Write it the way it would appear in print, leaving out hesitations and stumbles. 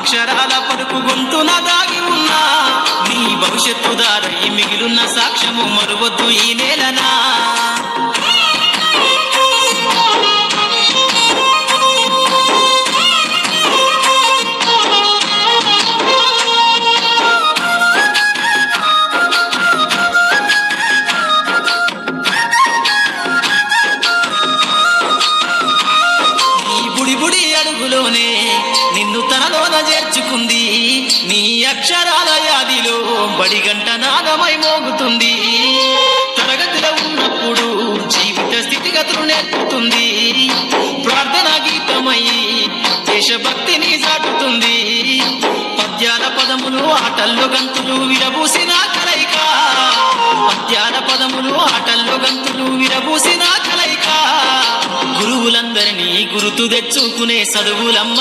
అక్షరాల పలుకు గొంతున దాగి ఉన్నా నీ భవిష్యత్తు దారై మిగిలున్న సాక్ష్యము మరువద్దు ఈ నేలనా. అడుగులోనే నిన్ను తనలోన చేర్చుకుంది నీ అక్షరాల యాదిలో బడిగంట నాదమై మోగుతుంది. తరగతిలో ఉన్నప్పుడు జీవిత స్థితిగతులు నేర్పుతుంది. ప్రార్థనా గీతమై దేశభక్తిని చాటుతుంది. పద్యాల పదములు ఆటల్లో గంతులు విరబూసిన కలయిక. పద్యాల పదములు ఆటల్లో గంతులు విరబూసిన కలయిక. గురువులందరినీ గుర్తు తెచ్చుకునే చదువులమ్మ